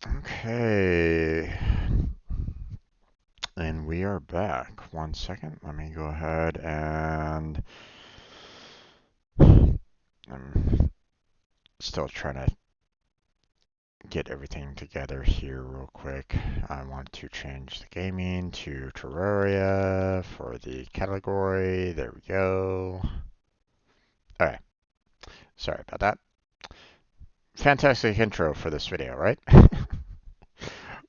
Okay, and we are back. 1 second, let me go ahead and I'm still trying to get everything together here real quick. I want to change the gaming to Terraria for the category. There we go. Alright, sorry about that. Fantastic intro for this video, right?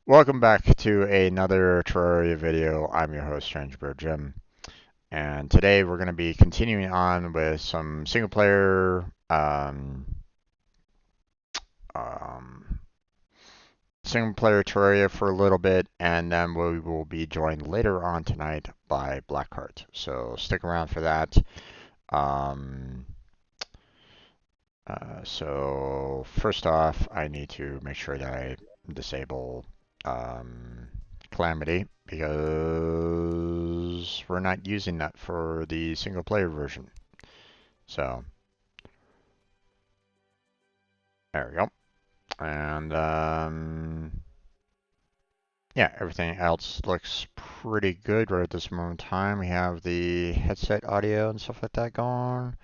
Welcome back to another Terraria video. I'm your host, Strangebird Jim. And today we're going to be continuing on with some single player um, Terraria for a little bit, and then we will be joined later on tonight by Blackheart. So stick around for that. Um, so first off, I need to make sure that I disable Calamity because we're not using that for the single player version. So there we go. And yeah, everything else looks pretty good right at this moment in time. We have the headset audio and stuff like that going.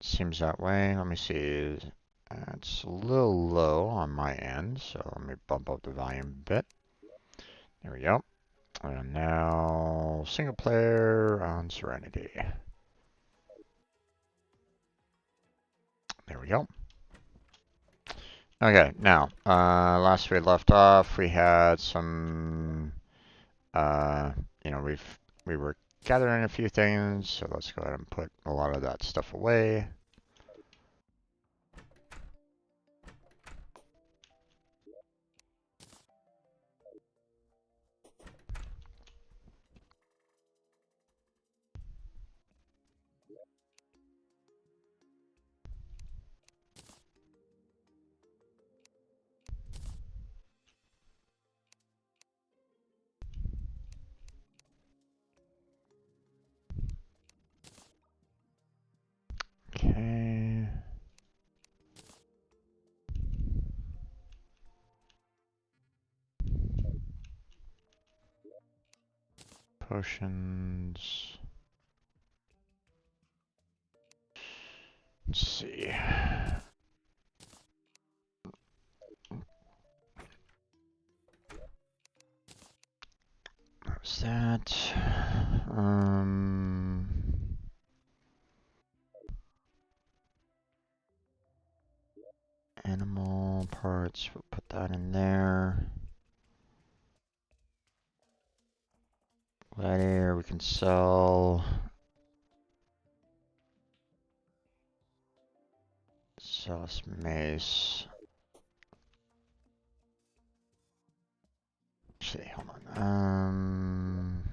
Seems that way. Let me see. It's a little low on my end, so let me bump up the volume a bit. There we go. And now single player on Serenity. There we go. Okay, now, last we left off, we had some, uh, we were gathering a few things, so let's go ahead and put a lot of that stuff away. Okay. Potions. Let's see. What's that? Animal parts, we'll put that in there. Gladiator, we can sell. Sell us mace. Actually, hold on.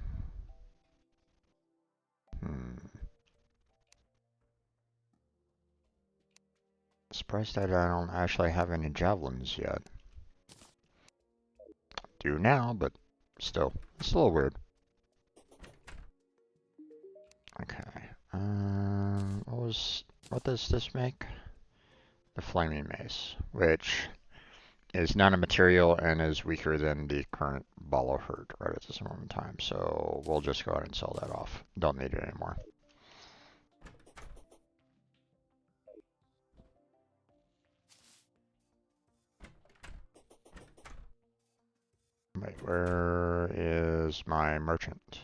Surprised that I don't actually have any javelins yet. Do now, but still, it's a little weird. Okay. What does this make? The flaming mace, which is not a material and is weaker than the current ball of hurt right at this moment in time. So we'll just go ahead and sell that off. Don't need it anymore. Wait, where is my merchant?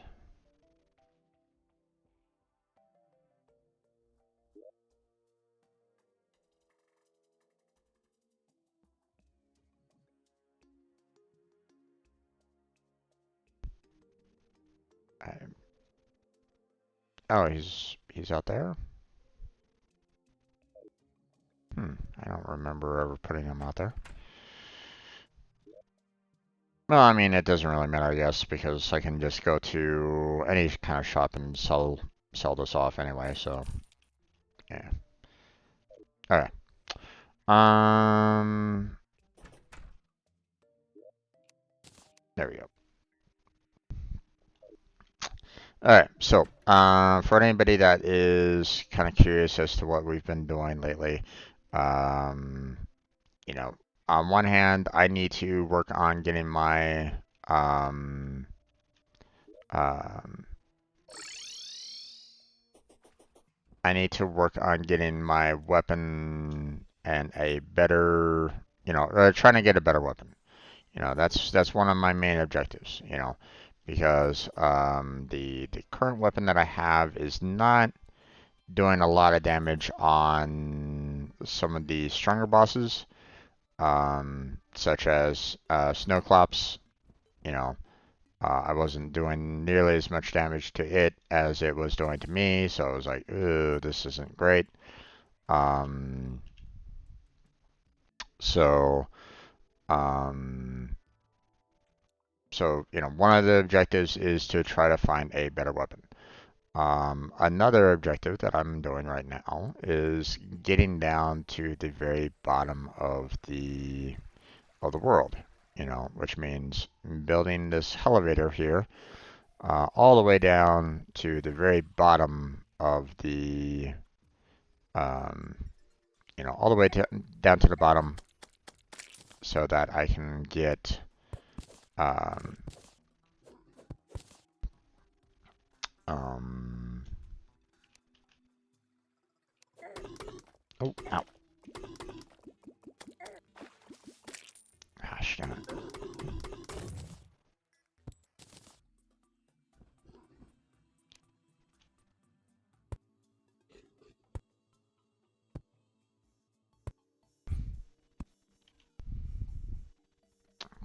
Oh, he's out there? I don't remember ever putting him out there. Well, I mean, it doesn't really matter, I guess, because I can just go to any kind of shop and sell this off anyway, so yeah. Alright. There we go. Alright, so for anybody that is kind of curious as to what we've been doing lately, you know, on one hand, I need to work on getting my um, um, I need to work on getting my weapon and a better, trying to get a better weapon. That's one of my main objectives, because the current weapon that I have is not doing a lot of damage on some of the stronger bosses, such as Snowclops. You know, I wasn't doing nearly as much damage to it as it was doing to me, so I was like, ooh, this isn't great. Um, so, um, one of the objectives is to try to find a better weapon. Another objective that I'm doing right now is getting down to the very bottom of the world, which means building this elevator here, all the way down to the very bottom of um, all the way down to the bottom so that I can get, um, um, oh, ow, gosh, damn it.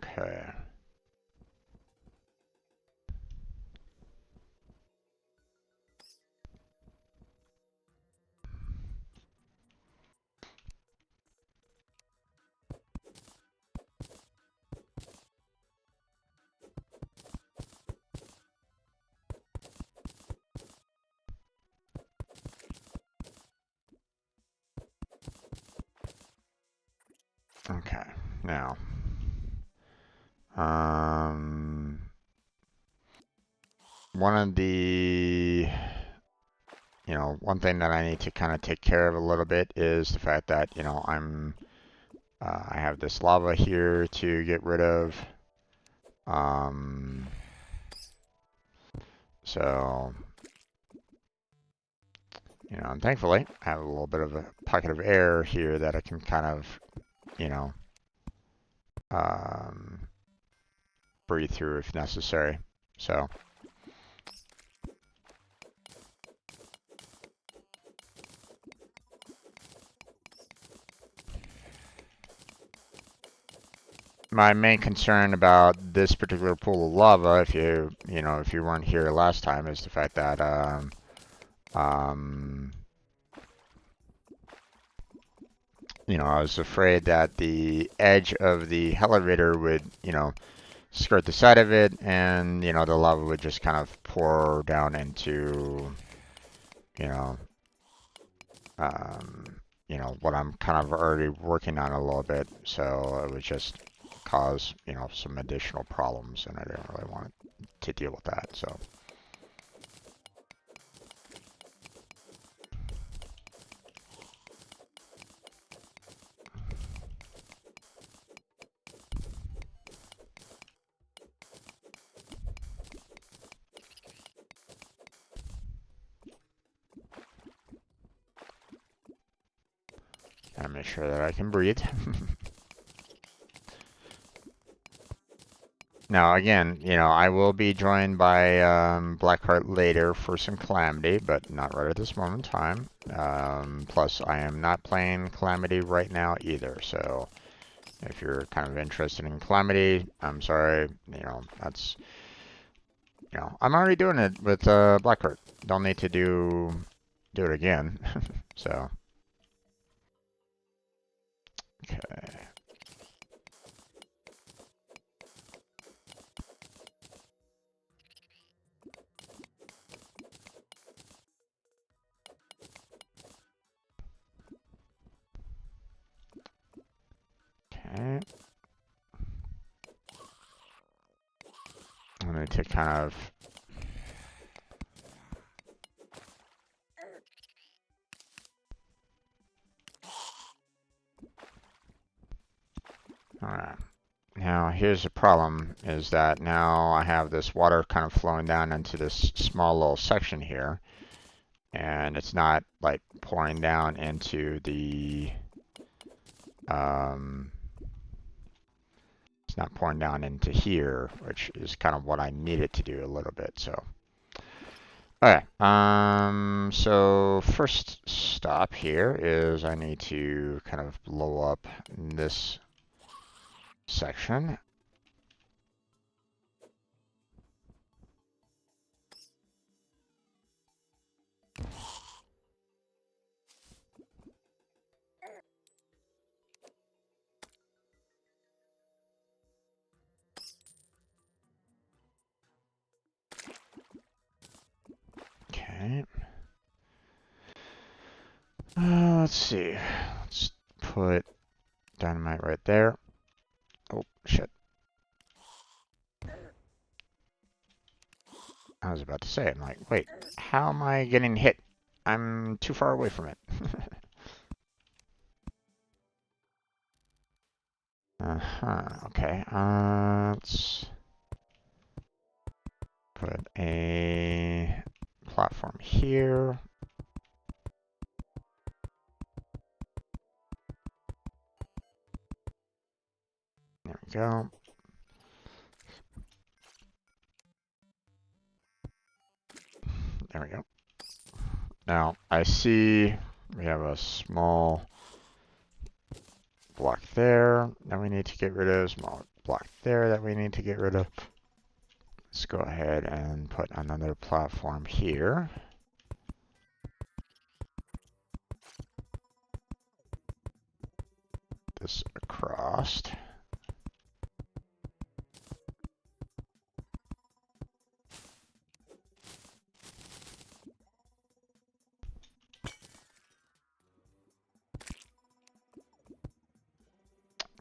Okay. Okay. Now, um, one of the, one thing that I need to kind of take care of a little bit is the fact that, I have this lava here to get rid of. Um, so, and thankfully, I have a little bit of a pocket of air here that I can kind of, you know, um, breathe through if necessary. So, my main concern about this particular pool of lava, if you weren't here last time, is the fact that, um, I was afraid that the edge of the elevator would, skirt the side of it, and the lava would just kind of pour down into, you know, um, what I'm kind of already working on a little bit. So it would just cause, some additional problems, and I didn't really want to deal with that. So. Gotta make sure that I can breathe. Now, again, I will be joined by Blackheart later for some Calamity, but not right at this moment in time. Plus, I am not playing Calamity right now either, so if you're kind of interested in Calamity, I'm sorry, that's, I'm already doing it with Blackheart. Don't need to do it again, so. Okay. Okay. I'm going to kind of Alright. Now here's the problem, is that now I have this water kind of flowing down into this small little section here, and it's not like pouring down into the it's not pouring down into here, which is kind of what I need it to do a little bit. So okay, so first stop here is I need to kind of blow up this section. Okay. Let's see. Let's put dynamite right there. Oh, shit. I was about to say, I'm like, wait, how am I getting hit? I'm too far away from it. Okay. Let's put a platform here. There we go. There we go. Now, I see we have a small block there that we need to get rid of, small block there that we need to get rid of. Let's go ahead and put another platform here. This across.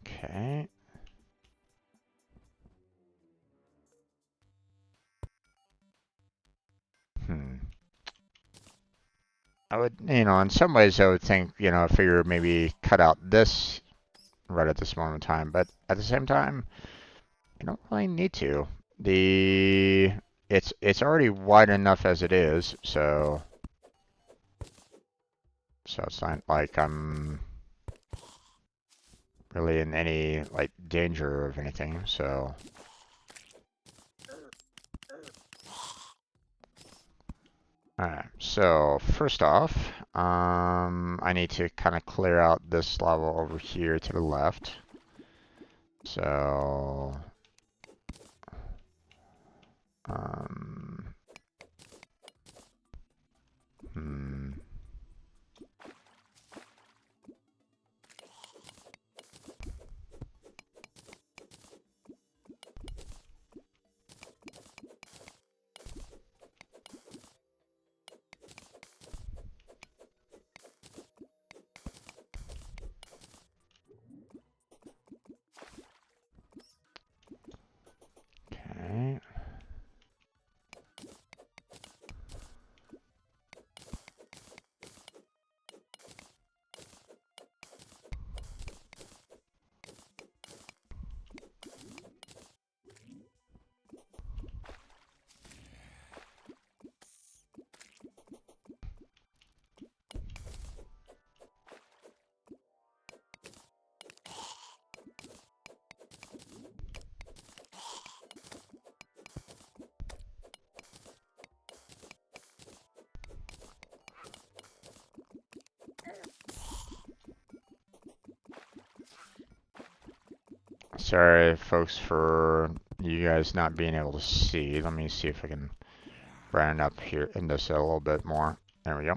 Okay. I would, in some ways I would think, figure maybe cut out this right at this moment in time, but at the same time, you don't really need to. It's already wide enough as it is, so it's not like I'm really in any like danger of anything, so. Alright, so first off, I need to kind of clear out this level over here to the left. So, um, hmm. Okay. Sorry, folks, for you guys not being able to see. Let me see if I can brighten up here in this a little bit more. There we go.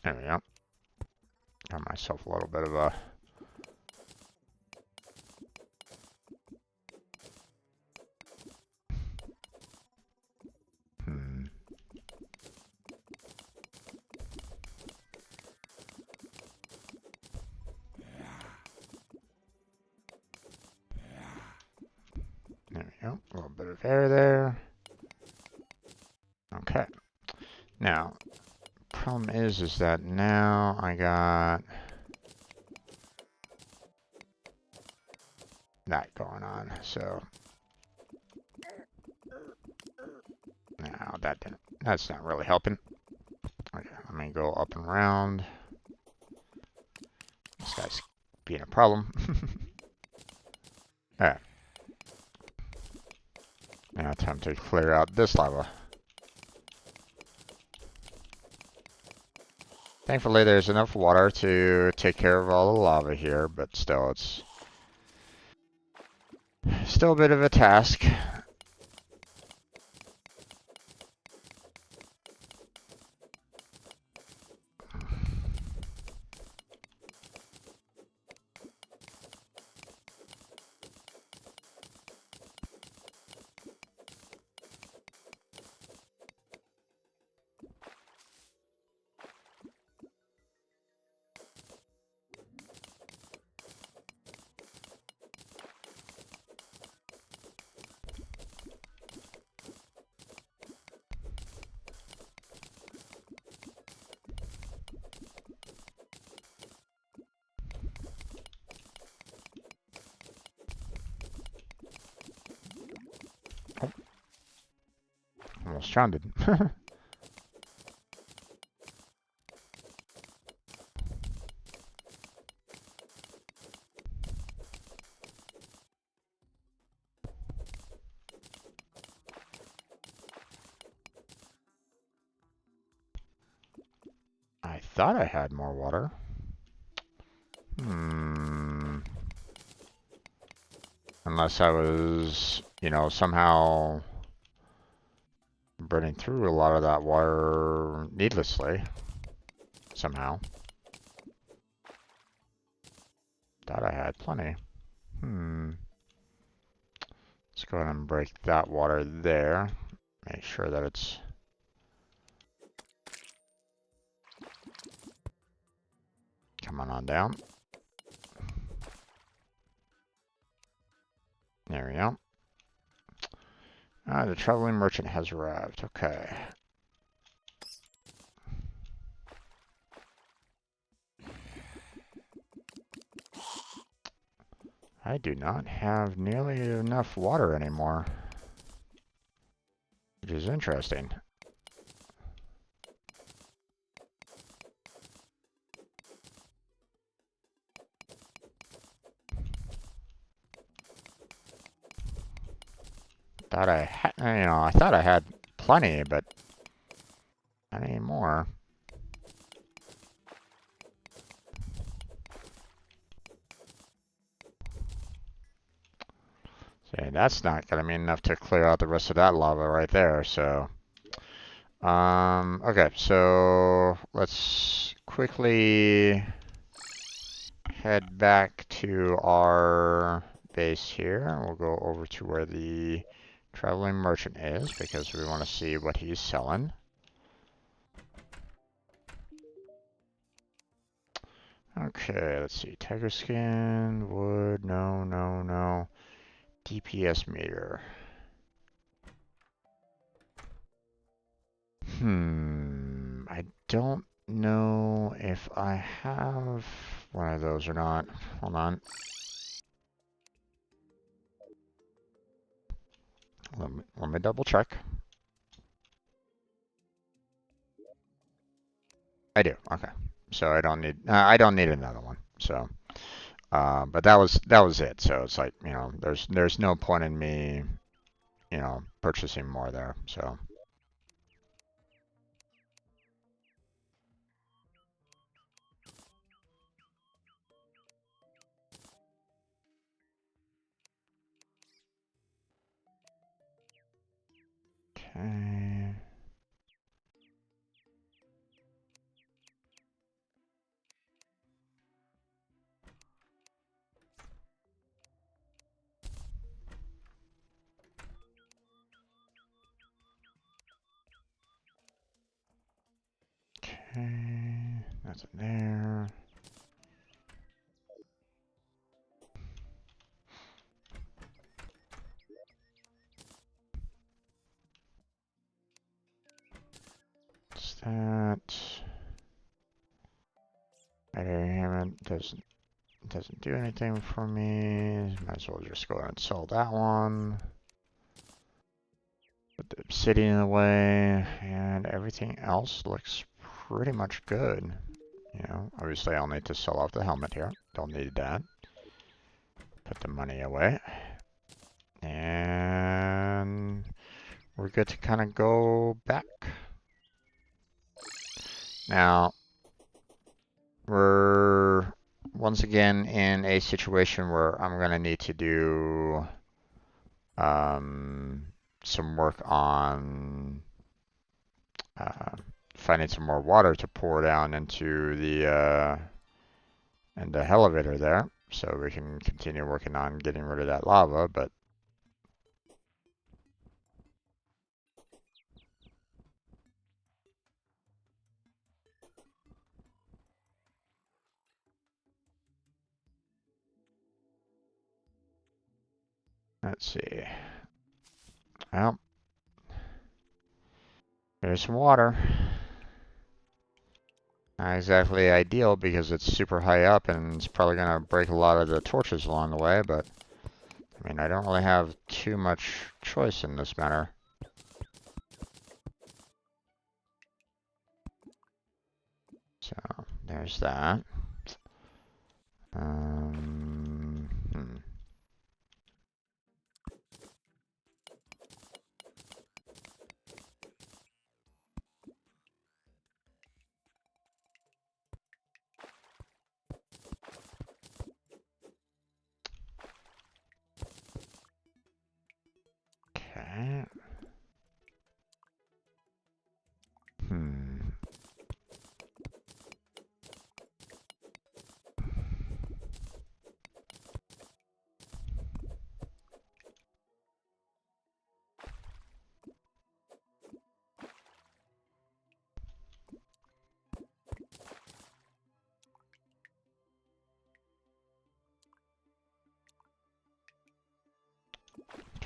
There we go. Got myself a little bit of a There we go. A little bit of air there. Okay. Now, problem is that now I got that going on. So now that's not really helping. Okay, let me go up and around. This guy's being a problem. Alright. Now time to clear out this lava. Thankfully there's enough water to take care of all the lava here, but still it's still a bit of a task. Oh, almost drowned. I thought I had more water. Unless I was, you know, somehow burning through a lot of that water needlessly. Somehow. Thought I had plenty. Let's go ahead and break that water there. Make sure that it's coming on down. There we go. The traveling merchant has arrived. Okay. I do not have nearly enough water anymore, which is interesting. Thought I had, you know, I thought I had plenty, but not anymore. See, that's not gonna be enough to clear out the rest of that lava right there, so. Okay, so let's quickly head back to our base here. We'll go over to where the traveling merchant is because we want to see what he's selling. Okay, let's see. Tiger skin, wood, no, no, no. DPS meter. I don't know if I have one of those or not. Hold on. Let me double check. I do. Okay. So I don't need another one. So, but that was it. So it's like, you know, there's no point in me, you know, purchasing more there. So. Okay. Okay. That's in there. Doesn't do anything for me. Might as well just go ahead and sell that one. Put the obsidian away, and everything else looks pretty much good. You know, obviously I'll need to sell off the helmet here. Don't need that. Put the money away. And we're good to kind of go back. Now, we're once again in a situation where I'm going to need to do some work on finding some more water to pour down into the elevator there, so we can continue working on getting rid of that lava. But let's see. Well, there's some water. Not exactly ideal because it's super high up and it's probably going to break a lot of the torches along the way, but I mean, I don't really have too much choice in this matter. So, there's that. Hmm. Okay. Hmm.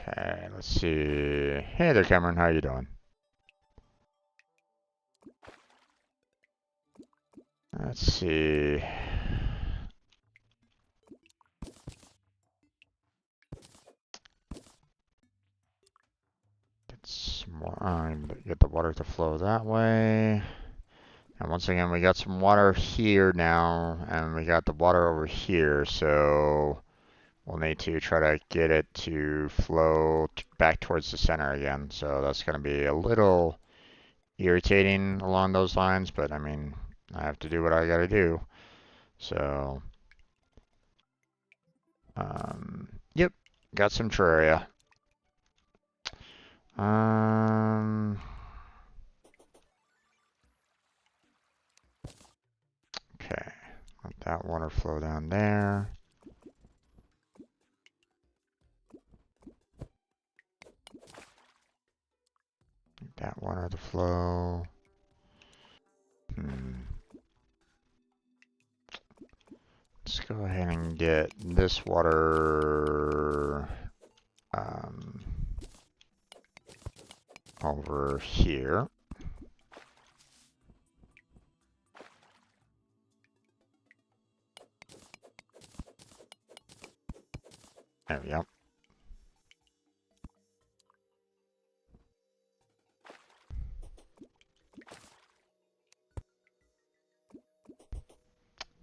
Okay, let's see. Hey there, Cameron. How you doing? Let's see. Get some more. Get the water to flow that way. And once again, we got some water here now, and we got the water over here, so we'll need to try to get it to flow back towards the center again. So that's going to be a little irritating along those lines, but I mean, I have to do what I got to do. So, yep, got some Terraria. Okay, let that water flow down there. That water to flow. Let's go ahead and get this water over here. There we go.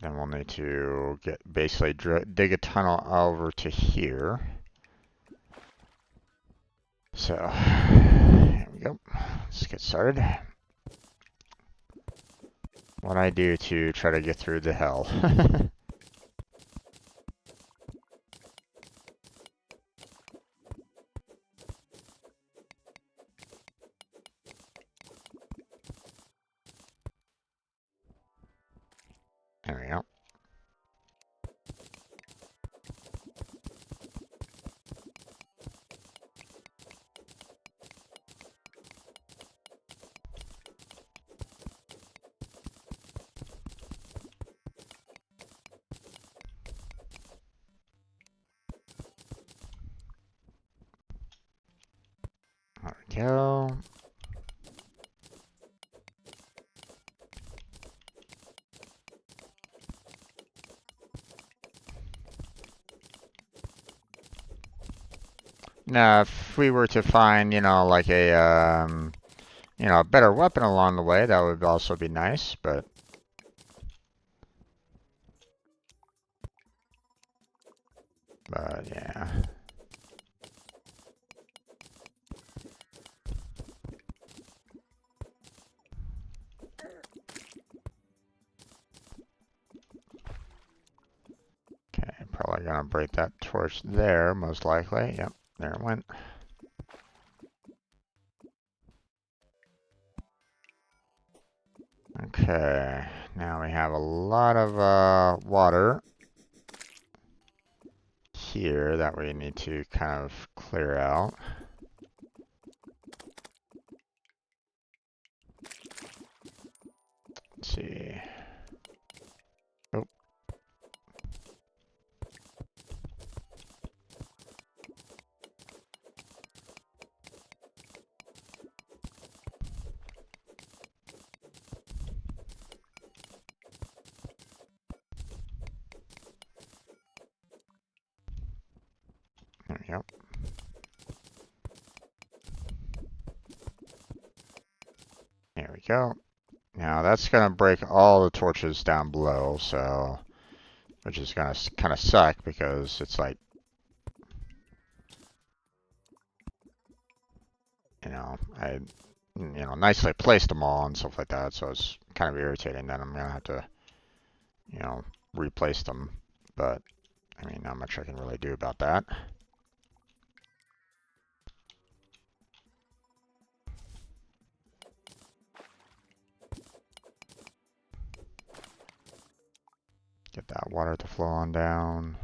Then we'll need to basically dig a tunnel over to here. So, here we go. Let's get started. What I do to try to get through the hell. There we go. There we go. Now, if we were to find, like a better weapon along the way, that would also be nice, but yeah. Okay, probably gonna break that torch there, most likely. Yep, there it went. Okay, now we have a lot of water here that we need to kind of clear out. Let's see. Oh. There we go. There we go. Now that's gonna break all the torches down below, so which is gonna kind of suck because it's like, I nicely placed them all and stuff like that, so it's kind of irritating that I'm gonna have to, replace them. But I mean, not much I can really do about that. Get that water to flow on down.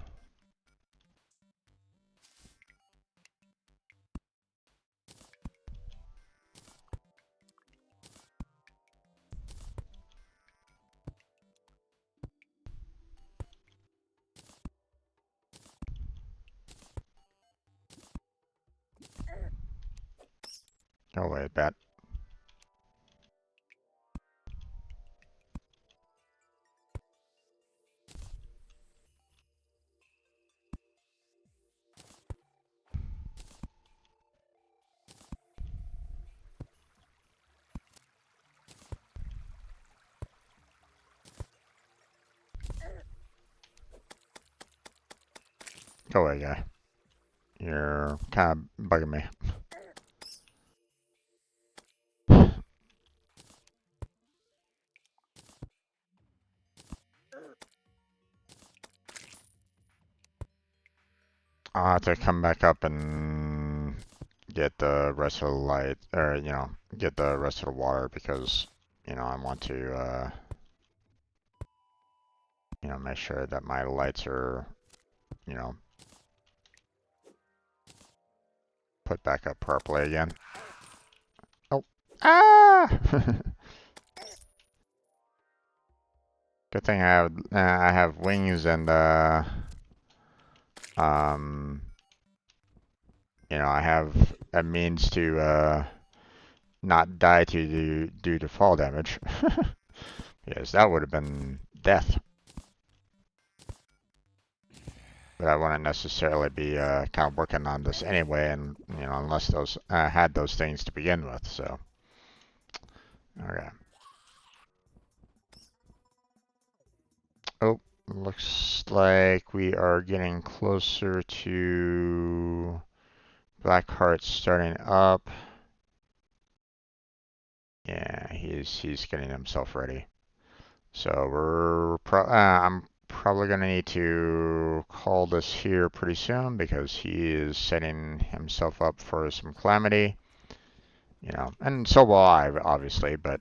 Go away, bat. Go away, guy. You're kind of bugging me. I'll have to come back up and get the rest of the light, or, get the rest of the water because, I want to, make sure that my lights are, put back up properly again. Oh. Ah! Good thing I have wings and, I have a means to, not die due to fall damage. Yes, that would have been death. But I wouldn't necessarily be kind of working on this anyway, and unless those had those things to begin with. So, okay. Oh, looks like we are getting closer to Blackheart starting up. Yeah, he's getting himself ready. So I'm probably gonna need to call this here pretty soon because he is setting himself up for some calamity. And so will I, obviously, but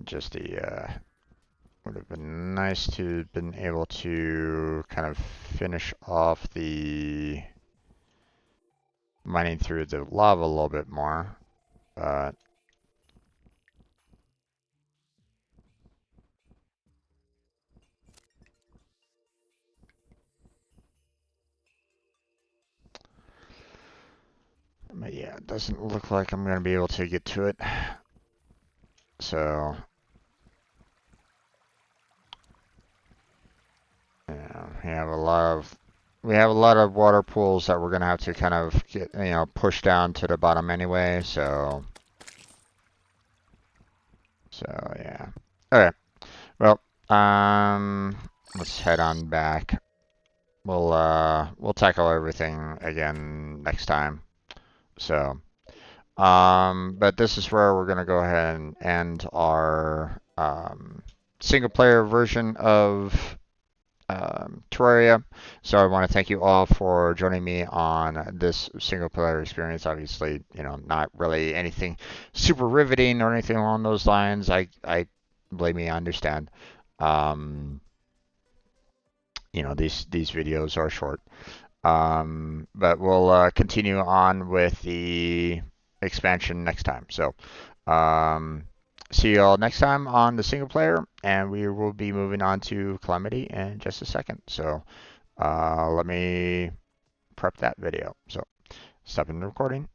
just would have been nice to have been able to kind of finish off the mining through the lava a little bit more, but yeah, it doesn't look like I'm going to be able to get to it. So, we have a lot of water pools that we're gonna have to kind of get, push down to the bottom anyway. So yeah. Okay. Well, let's head on back. We'll tackle everything again next time. So, but this is where we're gonna go ahead and end our single player version of Terraria. So I want to thank you all for joining me on this single player experience. Obviously, not really anything super riveting or anything along those lines. I believe me, I understand. Um, these videos are short. But we'll continue on with the expansion next time. So, um, see you all next time on the single player, and we will be moving on to Calamity in just a second. So, let me prep that video. So, stopping the recording.